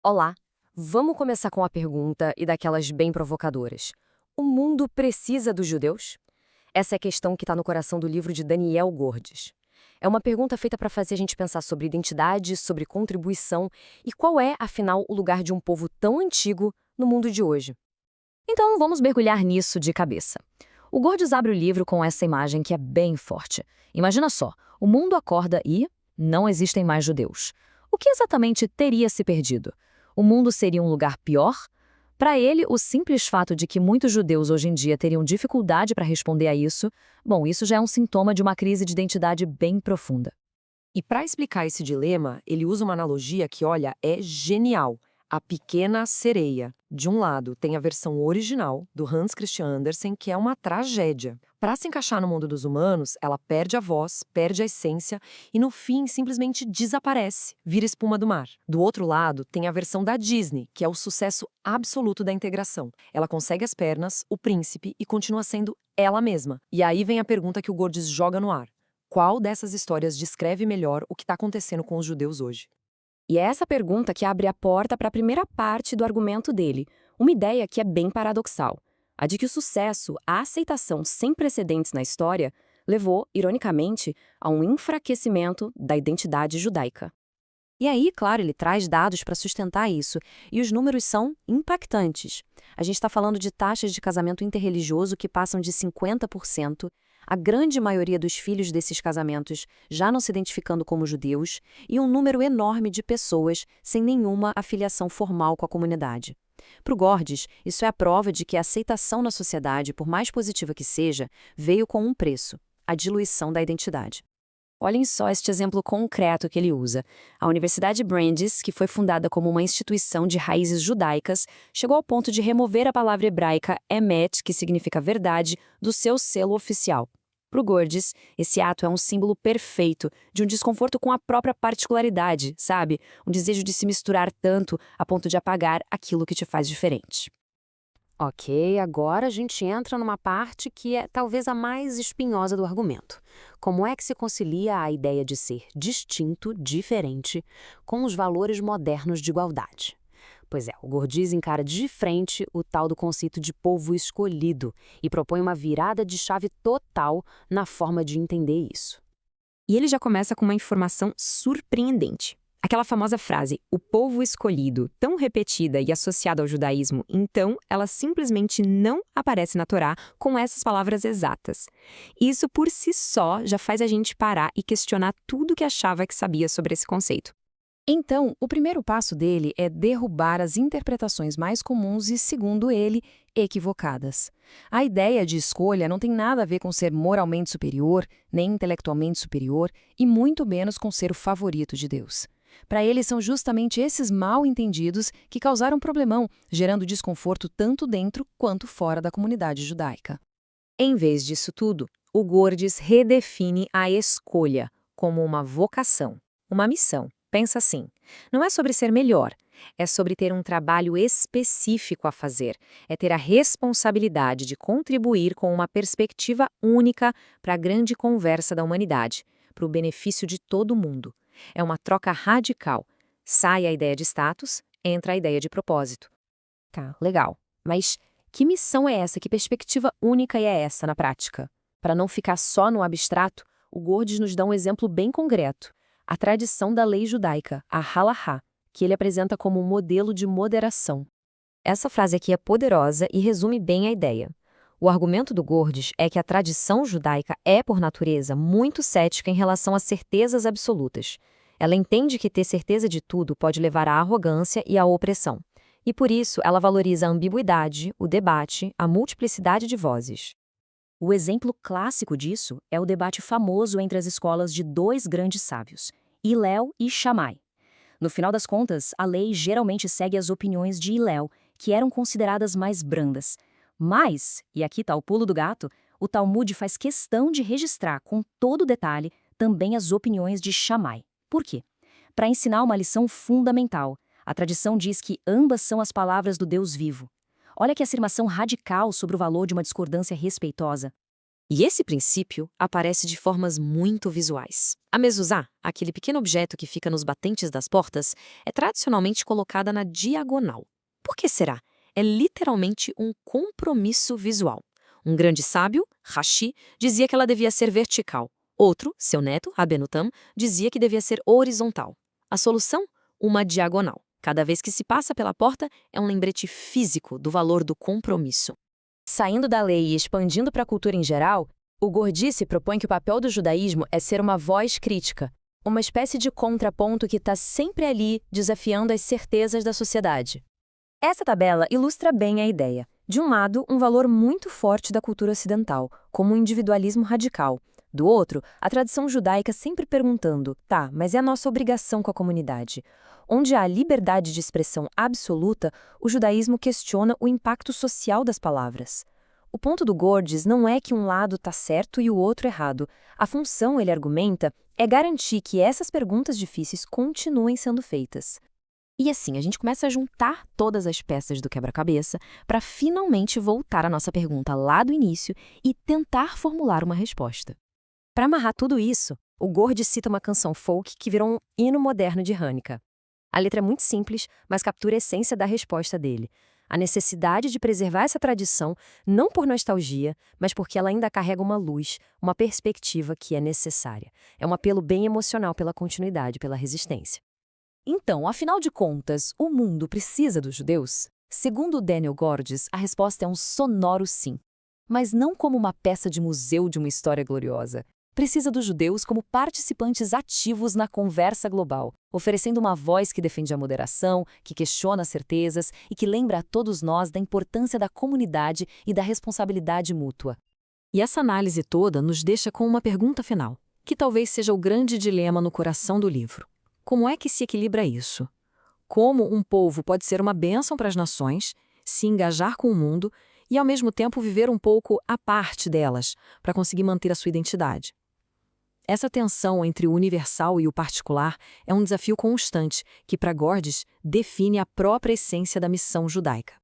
Olá! Vamos começar com a pergunta e daquelas bem provocadoras. O mundo precisa dos judeus? Essa é a questão que está no coração do livro de Daniel Gordes. É uma pergunta feita para fazer a gente pensar sobre identidade, sobre contribuição e qual é, afinal, o lugar de um povo tão antigo no mundo de hoje. Então, vamos mergulhar nisso de cabeça. O Gordes abre o livro com essa imagem que é bem forte. Imagina só, o mundo acorda e não existem mais judeus. O que exatamente teria se perdido? O mundo seria um lugar pior? Para ele, o simples fato de que muitos judeus hoje em dia teriam dificuldade para responder a isso, bom, isso já é um sintoma de uma crise de identidade bem profunda. E para explicar esse dilema, ele usa uma analogia que, olha, é genial. A Pequena Sereia. De um lado, tem a versão original, do Hans Christian Andersen, que é uma tragédia. Para se encaixar no mundo dos humanos, ela perde a voz, perde a essência e, no fim, simplesmente desaparece, vira espuma do mar. Do outro lado, tem a versão da Disney, que é o sucesso absoluto da integração. Ela consegue as pernas, o príncipe e continua sendo ela mesma. E aí vem a pergunta que o Gordes joga no ar. Qual dessas histórias descreve melhor o que está acontecendo com os judeus hoje? E é essa pergunta que abre a porta para a primeira parte do argumento dele, uma ideia que é bem paradoxal, a de que o sucesso, a aceitação sem precedentes na história, levou, ironicamente, a um enfraquecimento da identidade judaica. E aí, claro, ele traz dados para sustentar isso, e os números são impactantes. A gente está falando de taxas de casamento interreligioso que passam de 50%, a grande maioria dos filhos desses casamentos já não se identificando como judeus, e um número enorme de pessoas sem nenhuma afiliação formal com a comunidade. Para o Gordes, isso é a prova de que a aceitação na sociedade, por mais positiva que seja, veio com um preço: a diluição da identidade. Olhem só este exemplo concreto que ele usa. A Universidade Brandeis, que foi fundada como uma instituição de raízes judaicas, chegou ao ponto de remover a palavra hebraica emet, que significa verdade, do seu selo oficial. Para o Gordes, esse ato é um símbolo perfeito de um desconforto com a própria particularidade, sabe? Um desejo de se misturar tanto a ponto de apagar aquilo que te faz diferente. Ok, agora a gente entra numa parte que é talvez a mais espinhosa do argumento. Como é que se concilia a ideia de ser distinto, diferente, com os valores modernos de igualdade? Pois é, o Gordes encara de frente o tal do conceito de povo escolhido e propõe uma virada de chave total na forma de entender isso. E ele já começa com uma informação surpreendente. Aquela famosa frase, o povo escolhido, tão repetida e associada ao judaísmo, então ela simplesmente não aparece na Torá com essas palavras exatas. Isso por si só já faz a gente parar e questionar tudo que achava que sabia sobre esse conceito. Então, o primeiro passo dele é derrubar as interpretações mais comuns e, segundo ele, equivocadas. A ideia de escolha não tem nada a ver com ser moralmente superior, nem intelectualmente superior, e muito menos com ser o favorito de Deus. Para ele, são justamente esses mal-entendidos que causaram problemão, gerando desconforto tanto dentro quanto fora da comunidade judaica. Em vez disso tudo, o Gordes redefine a escolha como uma vocação, uma missão. Pensa assim, não é sobre ser melhor, é sobre ter um trabalho específico a fazer, é ter a responsabilidade de contribuir com uma perspectiva única para a grande conversa da humanidade, para o benefício de todo mundo. É uma troca radical. Sai a ideia de status, entra a ideia de propósito. Tá, legal. Mas que missão é essa? Que perspectiva única é essa na prática? Para não ficar só no abstrato, o Gordes nos dá um exemplo bem concreto. A tradição da lei judaica, a halahá, que ele apresenta como um modelo de moderação. Essa frase aqui é poderosa e resume bem a ideia. O argumento do Gordes é que a tradição judaica é, por natureza, muito cética em relação às certezas absolutas. Ela entende que ter certeza de tudo pode levar à arrogância e à opressão. E por isso, ela valoriza a ambiguidade, o debate, a multiplicidade de vozes. O exemplo clássico disso é o debate famoso entre as escolas de dois grandes sábios, Hillel e Shammai. No final das contas, a lei geralmente segue as opiniões de Hillel, que eram consideradas mais brandas. Mas, e aqui está o pulo do gato, o Talmud faz questão de registrar com todo detalhe também as opiniões de Shammai. Por quê? Para ensinar uma lição fundamental. A tradição diz que ambas são as palavras do Deus vivo. Olha que afirmação radical sobre o valor de uma discordância respeitosa. E esse princípio aparece de formas muito visuais. A mezuzá, aquele pequeno objeto que fica nos batentes das portas, é tradicionalmente colocada na diagonal. Por que será? É literalmente um compromisso visual. Um grande sábio, Rashi, dizia que ela devia ser vertical. Outro, seu neto, Abenutam, dizia que devia ser horizontal. A solução? Uma diagonal. Cada vez que se passa pela porta, é um lembrete físico do valor do compromisso. Saindo da lei e expandindo para a cultura em geral, o Gordice propõe que o papel do judaísmo é ser uma voz crítica, uma espécie de contraponto que está sempre ali desafiando as certezas da sociedade. Essa tabela ilustra bem a ideia. De um lado, um valor muito forte da cultura ocidental, como o individualismo radical. Do outro, a tradição judaica sempre perguntando, tá, mas é a nossa obrigação com a comunidade? Onde há liberdade de expressão absoluta, o judaísmo questiona o impacto social das palavras. O ponto do Gorgias não é que um lado está certo e o outro errado. A função, ele argumenta, é garantir que essas perguntas difíceis continuem sendo feitas. E assim, a gente começa a juntar todas as peças do quebra-cabeça para finalmente voltar à nossa pergunta lá do início e tentar formular uma resposta. Para amarrar tudo isso, o Gorgias cita uma canção folk que virou um hino moderno de Hanukkah. A letra é muito simples, mas captura a essência da resposta dele. A necessidade de preservar essa tradição, não por nostalgia, mas porque ela ainda carrega uma luz, uma perspectiva que é necessária. É um apelo bem emocional pela continuidade, pela resistência. Então, afinal de contas, o mundo precisa dos judeus? Segundo Daniel Gorgias, a resposta é um sonoro sim. Mas não como uma peça de museu de uma história gloriosa. Precisa dos judeus como participantes ativos na conversa global, oferecendo uma voz que defende a moderação, que questiona as certezas e que lembra a todos nós da importância da comunidade e da responsabilidade mútua. E essa análise toda nos deixa com uma pergunta final, que talvez seja o grande dilema no coração do livro. Como é que se equilibra isso? Como um povo pode ser uma bênção para as nações, se engajar com o mundo e, ao mesmo tempo, viver um pouco à parte delas, para conseguir manter a sua identidade? Essa tensão entre o universal e o particular é um desafio constante que, para Gorgias, define a própria essência da missão judaica.